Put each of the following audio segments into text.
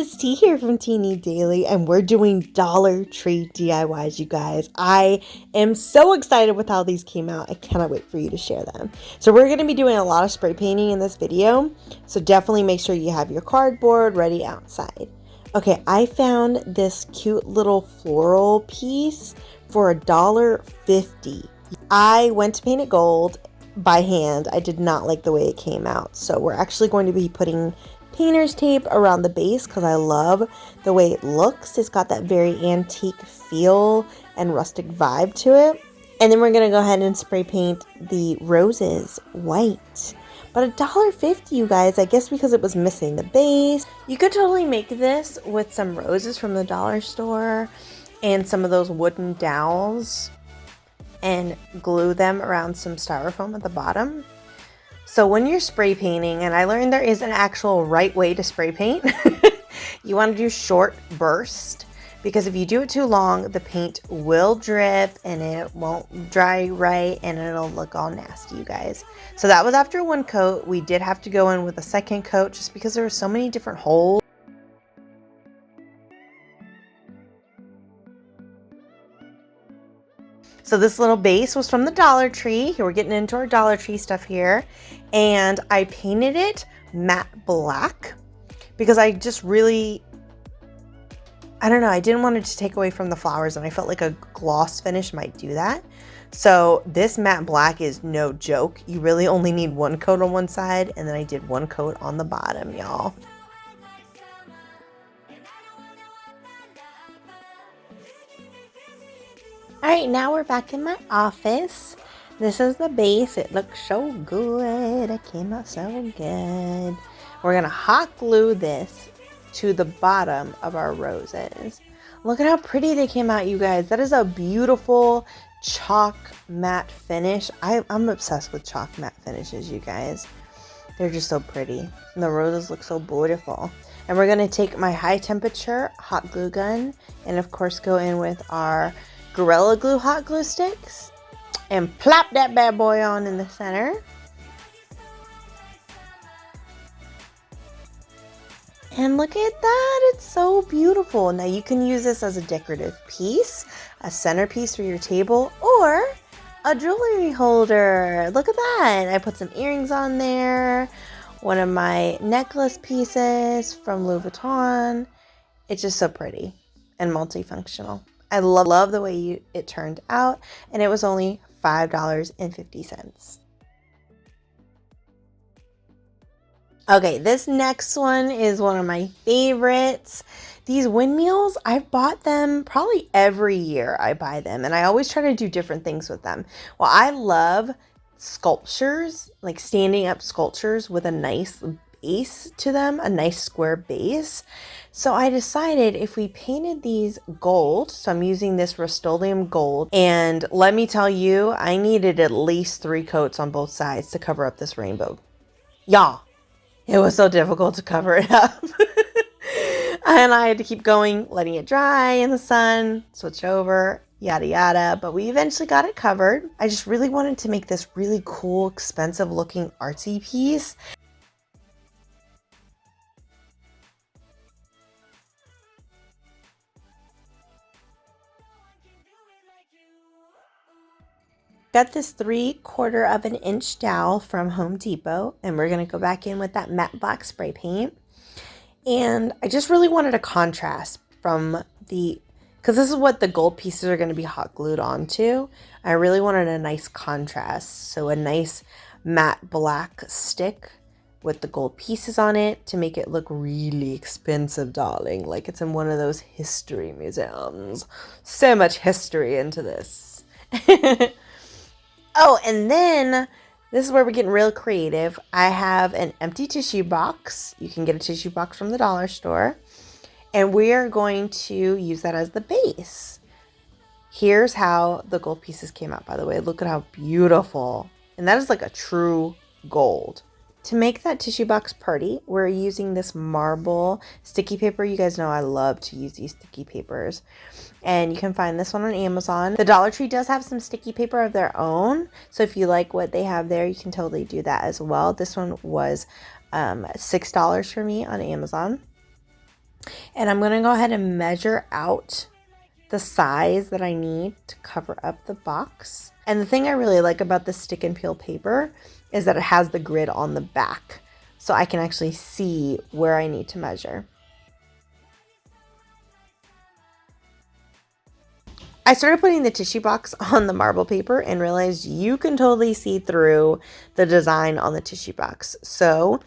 it's T here from T&Ni Daily, and we're doing Dollar Tree DIYs, you guys. I am so excited with how these came out. I cannot wait for you to share them. So we're going to be doing a lot of spray painting in this video, so definitely make sure you have your cardboard ready outside. Okay, I found this cute little floral piece for $1.50. I went to paint it gold by hand. I did not like the way it came out, so we're actually going to be putting painter's tape around the base because I love the way it looks. It's got that very antique feel and rustic vibe to it. And then we're going to go ahead and spray paint the roses white. But $1.50, you guys, I guess because it was missing the base. You could totally make this with some roses from the dollar store and some of those wooden dowels and glue them around some styrofoam at the bottom. So when you're spray painting, and I learned there is an actual right way to spray paint, you want to do short burst, because if you do it too long, the paint will drip and it won't dry right and it'll look all nasty, you guys. So that was after one coat. We did have to go in with a second coat just because there were so many different holes. So this little base was from the Dollar Tree. We're getting into our Dollar Tree stuff here. And I painted it matte black because I just really, I don't know, I didn't want it to take away from the flowers, and I felt like a gloss finish might do that. So this matte black is no joke. You really only need one coat on one side, and then I did one coat on the bottom, y'all. Alright, now we're back in my office. This is the base. It looks so good. It came out so good. We're going to hot glue this to the bottom of our roses. Look at how pretty they came out, you guys. That is a beautiful chalk matte finish. I'm obsessed with chalk matte finishes, you guys. They're just so pretty. And the roses look so beautiful. And we're going to take my high temperature hot glue gun and of course go in with our Gorilla Glue hot glue sticks and plop that bad boy on in the center. And look at that, it's so beautiful. Now you can use this as a decorative piece, a centerpiece for your table, or a jewelry holder. Look at that. I put some earrings on there, one of my necklace pieces from Louis Vuitton. It's just so pretty and multifunctional. I love the way it turned out, and it was only $5.50. Okay, this next one is one of my favorites. These windmills, I've bought them probably every year. I buy them, and I always try to do different things with them. Well, I love sculptures, like standing up sculptures with a nice base to them, a nice square base. So I decided if we painted these gold, so I'm using this Rust-Oleum gold, and let me tell you, I needed at least 3 coats on both sides to cover up this rainbow. Y'all, it was so difficult to cover it up. And I had to keep going, letting it dry in the sun, switch over, yada yada, but we eventually got it covered. I just really wanted to make this really cool, expensive looking artsy piece. Got this 3/4 of an inch dowel from Home Depot, and we're going to go back in with that matte black spray paint. And I just really wanted a contrast from because this is what the gold pieces are going to be hot glued onto. I really wanted a nice contrast, so a nice matte black stick with the gold pieces on it to make it look really expensive, darling, like it's in one of those history museums. So much history into this. Oh, and then this is where we're getting real creative. I have an empty tissue box. You can get a tissue box from the dollar store. And we are going to use that as the base. Here's how the gold pieces came out, by the way. Look at how beautiful. And that is like a true gold. To make that tissue box pretty, we're using this marble sticky paper. You guys know I love to use these sticky papers. And you can find this one on Amazon. The Dollar Tree does have some sticky paper of their own. So if you like what they have there, you can totally do that as well. This one was $6 for me on Amazon. And I'm going to go ahead and measure out the size that I need to cover up the box. And the thing I really like about the stick and peel paper is that it has the grid on the back, so I can actually see where I need to measure. I started putting the tissue box on the marble paper and realized you can totally see through the design on the tissue box. So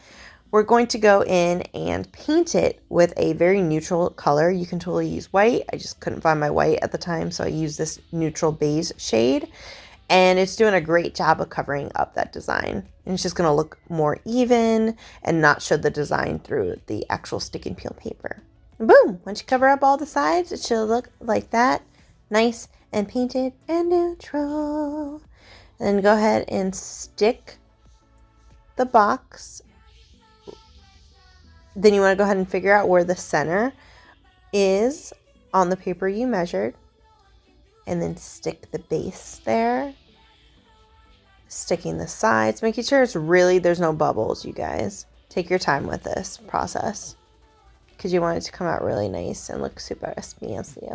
we're going to go in and paint it with a very neutral color. You can totally use white. I just couldn't find my white at the time, so I used this neutral beige shade. And it's doing a great job of covering up that design. And it's just going to look more even and not show the design through the actual stick and peel paper. And boom! Once you cover up all the sides, it should look like that. Nice and painted and neutral. And then go ahead and stick the box. Then you want to go ahead and figure out where the center is on the paper you measured. And then stick the base there. Sticking the sides. Making sure it's really, there's no bubbles, you guys. Take your time with this process, because you want it to come out really nice and look super fancy.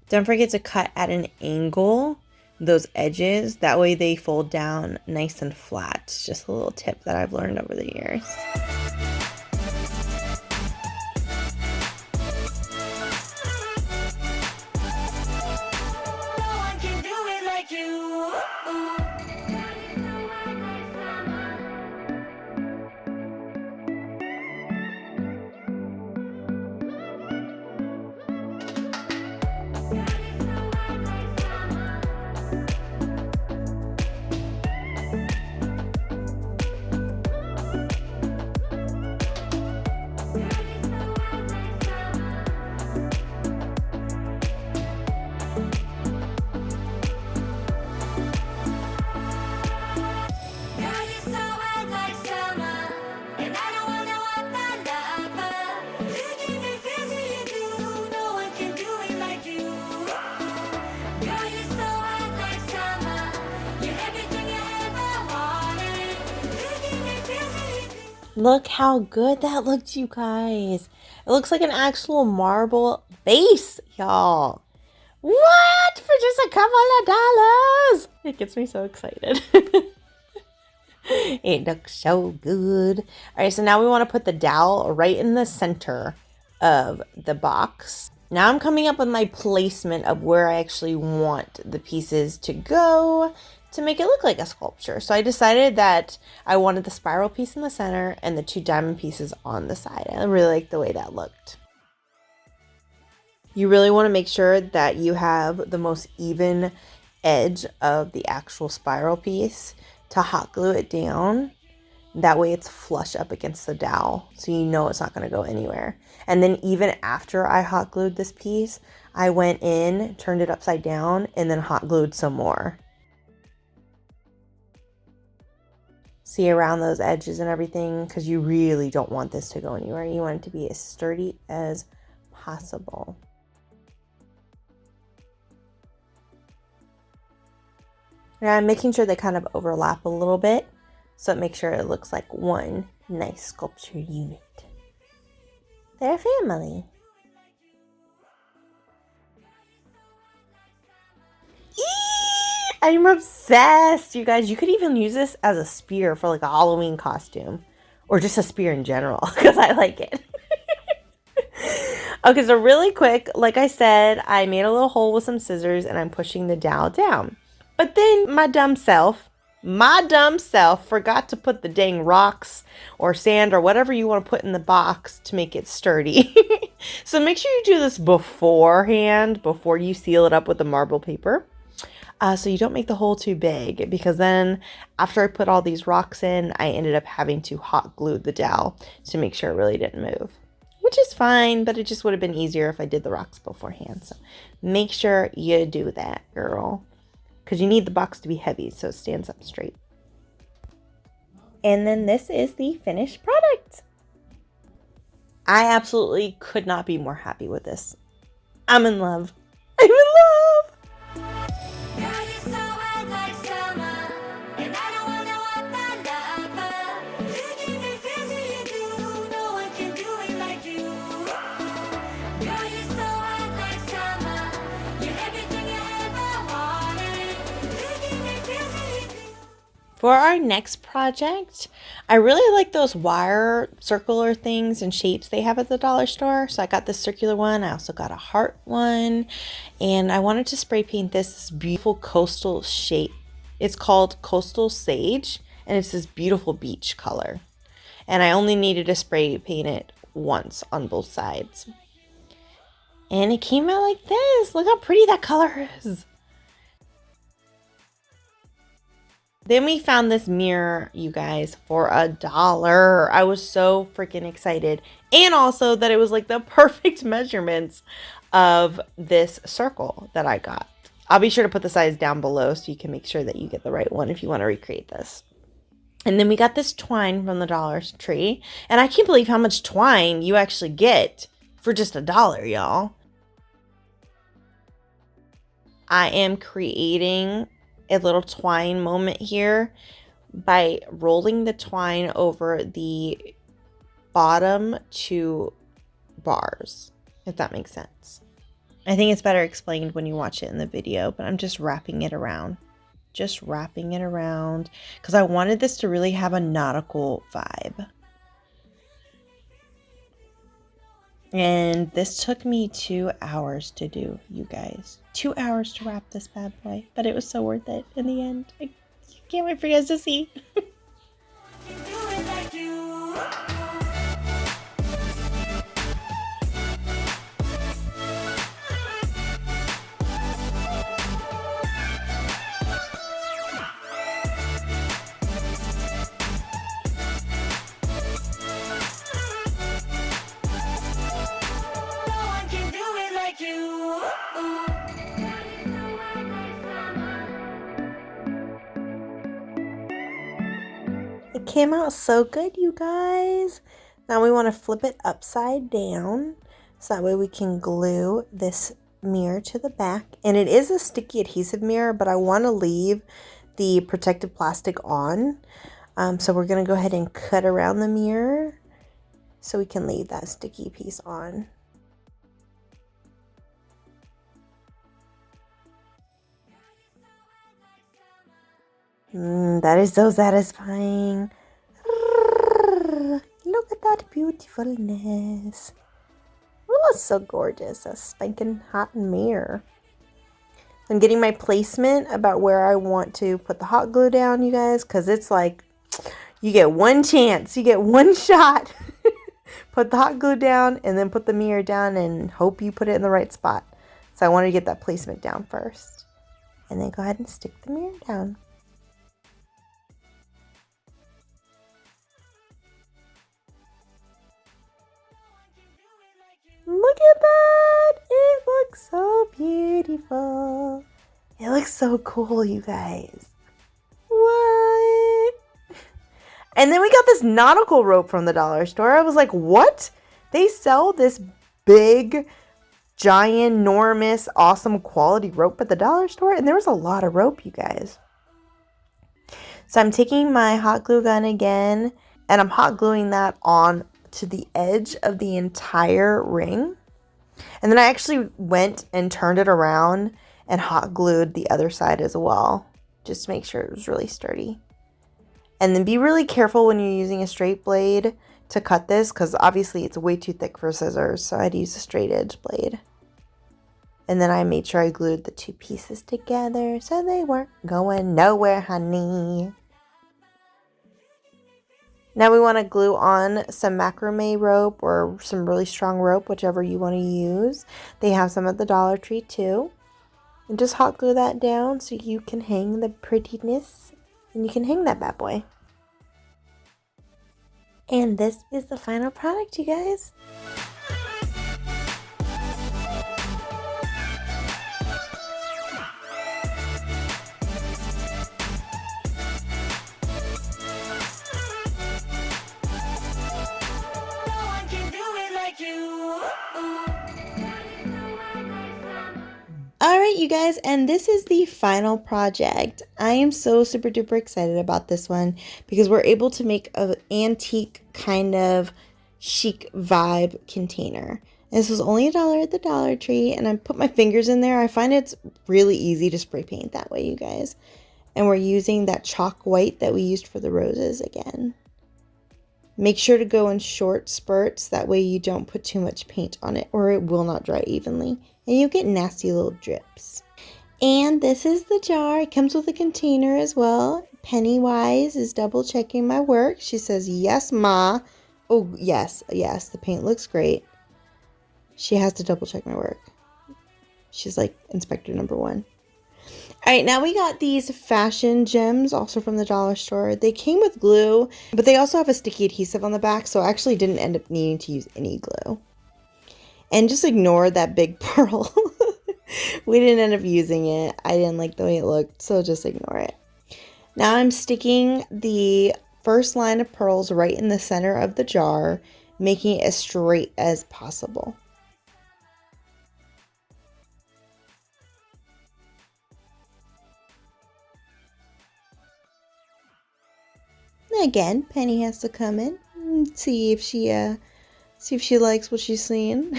Don't forget to cut at an angle those edges. That way they fold down nice and flat. It's just a little tip that I've learned over the years. Look how good that looked, you guys. It looks like an actual marble base, y'all. What? For just a couple of dollars? It gets me so excited. It looks so good. All right, so now we want to put the dowel right in the center of the box. Now I'm coming up with my placement of where I actually want the pieces to go to make it look like a sculpture. So I decided that I wanted the spiral piece in the center and the 2 diamond pieces on the side. I really like the way that looked. You really want to make sure that you have the most even edge of the actual spiral piece to hot glue it down. That way it's flush up against the dowel, so you know it's not going to go anywhere. And then even after I hot glued this piece, I went in, turned it upside down, and then hot glued some more. See around those edges and everything, because you really don't want this to go anywhere. You want it to be as sturdy as possible. Now I'm making sure they kind of overlap a little bit, so it makes sure it looks like one nice sculpture unit. They're a family. I'm obsessed, you guys. You could even use this as a spear for like a Halloween costume, or just a spear in general, because I like it. Okay, so really quick, like I said, I made a little hole with some scissors and I'm pushing the dowel down. But then my dumb self forgot to put the dang rocks or sand or whatever you want to put in the box to make it sturdy. So make sure you do this beforehand, before you seal it up with the marble paper. So you don't make the hole too big, because then after I put all these rocks in, I ended up having to hot glue the dowel to make sure it really didn't move, which is fine, but it just would have been easier if I did the rocks beforehand. So make sure you do that, girl, because you need the box to be heavy so it stands up straight. And then this is the finished product. I absolutely could not be more happy with this. I'm in love. I'm in love. For our next project, I really like those wire circular things and shapes they have at the dollar store. So I got this circular one. I also got a heart one. And I wanted to spray paint this beautiful coastal shape. It's called Coastal Sage. And it's this beautiful beach color. And I only needed to spray paint it once on both sides. And it came out like this. Look how pretty that color is. Then we found this mirror, you guys, for $1. I was so freaking excited. And also that it was like the perfect measurements of this circle that I got. I'll be sure to put the size down below so you can make sure that you get the right one if you want to recreate this. And then we got this twine from the Dollar Tree. And I can't believe how much twine you actually get for just $1, y'all. I am creating a little twine moment here by rolling the twine over the bottom 2 bars, if that makes sense. I think it's better explained when you watch it in the video, but I'm just wrapping it around. Just wrapping it around because I wanted this to really have a nautical vibe. And this took me 2 hours to do, you guys. 2 hours to wrap this bad boy. But it was so worth it in the end. I can't wait for you guys to see. It came out so good, you guys. Now we want to flip it upside down so that way we can glue this mirror to the back. And it is a sticky adhesive mirror, but I want to leave the protective plastic on. So we're going to go ahead and cut around the mirror so we can leave that sticky piece on. That is so satisfying. Look at that beautifulness. Oh, it's so gorgeous. A spanking hot mirror. I'm getting my placement about where I want to put the hot glue down, you guys, because it's like you get one chance, you get one shot. Put the hot glue down and then put the mirror down and hope you put it in the right spot. So I wanted to get that placement down first. And then go ahead and stick the mirror down. Look at that! It looks so beautiful. It looks so cool, you guys. What? And then we got this nautical rope from the dollar store. I was like, what? They sell this big, giant, enormous, awesome quality rope at the dollar store? And there was a lot of rope, you guys. So I'm taking my hot glue gun again, and I'm hot gluing that on to the edge of the entire ring. And then I actually went and turned it around and hot glued the other side as well, just to make sure it was really sturdy. And then be really careful when you're using a straight blade to cut this, because obviously it's way too thick for scissors, so I'd use a straight edge blade. And then I made sure I glued the 2 pieces together so they weren't going nowhere, honey. Now we want to glue on some macrame rope or some really strong rope, whichever you want to use. They have some at the Dollar Tree too. And just hot glue that down so you can hang the prettiness. And you can hang that bad boy. And this is the final product, you guys. Alright, you guys, and this is the final project. I am so super duper excited about this one because we're able to make an antique kind of chic vibe container. This was only $1 at the Dollar Tree, and I put my fingers in there. I find it's really easy to spray paint that way, you guys. And we're using that chalk white that we used for the roses again. Make sure to go in short spurts, that way you don't put too much paint on it or it will not dry evenly and you get nasty little drips. And this is the jar. It comes with a container as well. Pennywise is double checking my work. She says, yes, ma. Oh, yes, the paint looks great. She has to double check my work. She's like inspector number one. All right, now we got these fashion gems also from the dollar store. They came with glue, but they also have a sticky adhesive on the back, so I actually didn't end up needing to use any glue. And just ignore that big pearl. We didn't end up using it. I didn't like the way it looked, so just ignore it. Now I'm sticking the first line of pearls right in the center of the jar, making it as straight as possible. Again, Penny has to come in and see if she likes what she's seeing.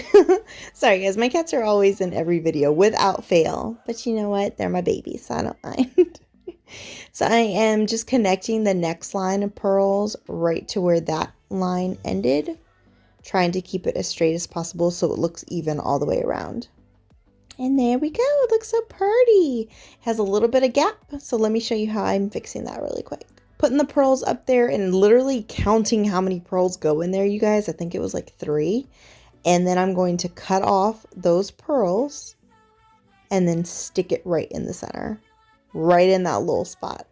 Sorry guys, my cats are always in every video without fail, but you know what? They're my babies, so I don't mind. So I am just connecting the next line of pearls right to where that line ended, trying to keep it as straight as possible so it looks even all the way around. And there we go. It looks so pretty. It has a little bit of gap, so let me show you how I'm fixing that really quick. Putting the pearls up there and literally counting how many pearls go in there, you guys. I think it was like 3. And then I'm going to cut off those pearls and then stick it right in the center, right in that little spot.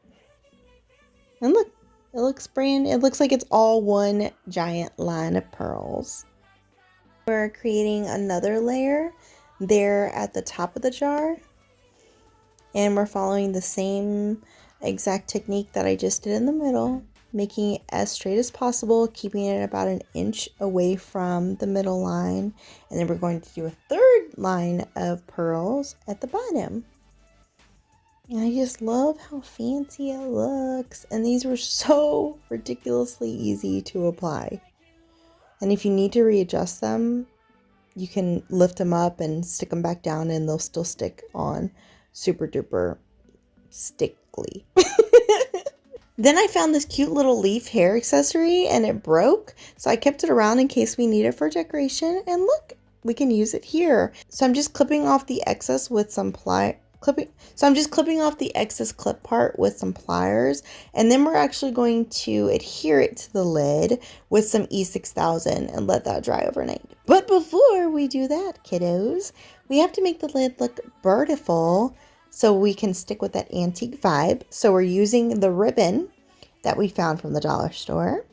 And look, it looks like it's all one giant line of pearls. We're creating another layer there at the top of the jar, and we're following the same exact technique that I just did in the middle, making it as straight as possible, keeping it about an inch away from the middle line. And then we're going to do a third line of pearls at the bottom. And I just love how fancy it looks. And these were so ridiculously easy to apply. And if you need to readjust them, you can lift them up and stick them back down and they'll still stick on super duper stickly. Then I found this cute little leaf hair accessory and it broke, so I kept it around in case we need it for decoration, and look, we can use it here. So I'm just clipping off the excess with some clipping off the excess clip part with some pliers, and then we're actually going to adhere it to the lid with some E6000 and let that dry overnight. But before we do that, kiddos, we have to make the lid look beautiful so we can stick with that antique vibe. So we're using the ribbon that we found from the dollar store.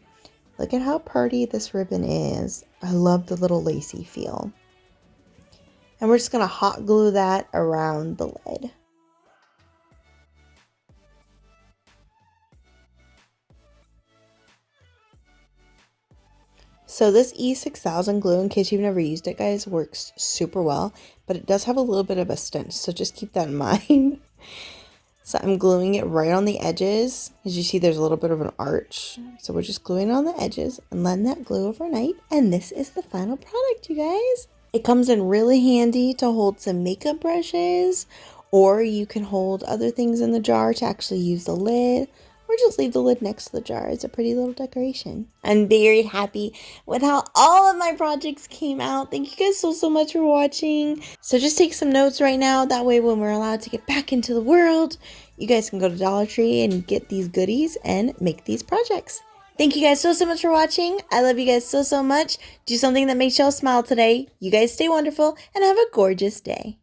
Look at how pretty this ribbon is. I love the little lacy feel. And we're just going to hot glue that around the lid. So this E6000 glue, in case you've never used it, guys, works super well, but it does have a little bit of a stench, so just keep that in mind. So I'm gluing it right on the edges. As you see, there's a little bit of an arch. So we're just gluing on the edges and letting that glue overnight. And this is the final product, you guys. It comes in really handy to hold some makeup brushes, or you can hold other things in the jar to actually use the lid, or just leave the lid next to the jar. It's a pretty little decoration. I'm very happy with how all of my projects came out. Thank you guys so much for watching. So just take some notes right now. That way when we're allowed to get back into the world, you guys can go to Dollar Tree and get these goodies and make these projects. Thank you guys so much for watching. I love you guys so much. Do something that makes y'all smile today. You guys stay wonderful and have a gorgeous day.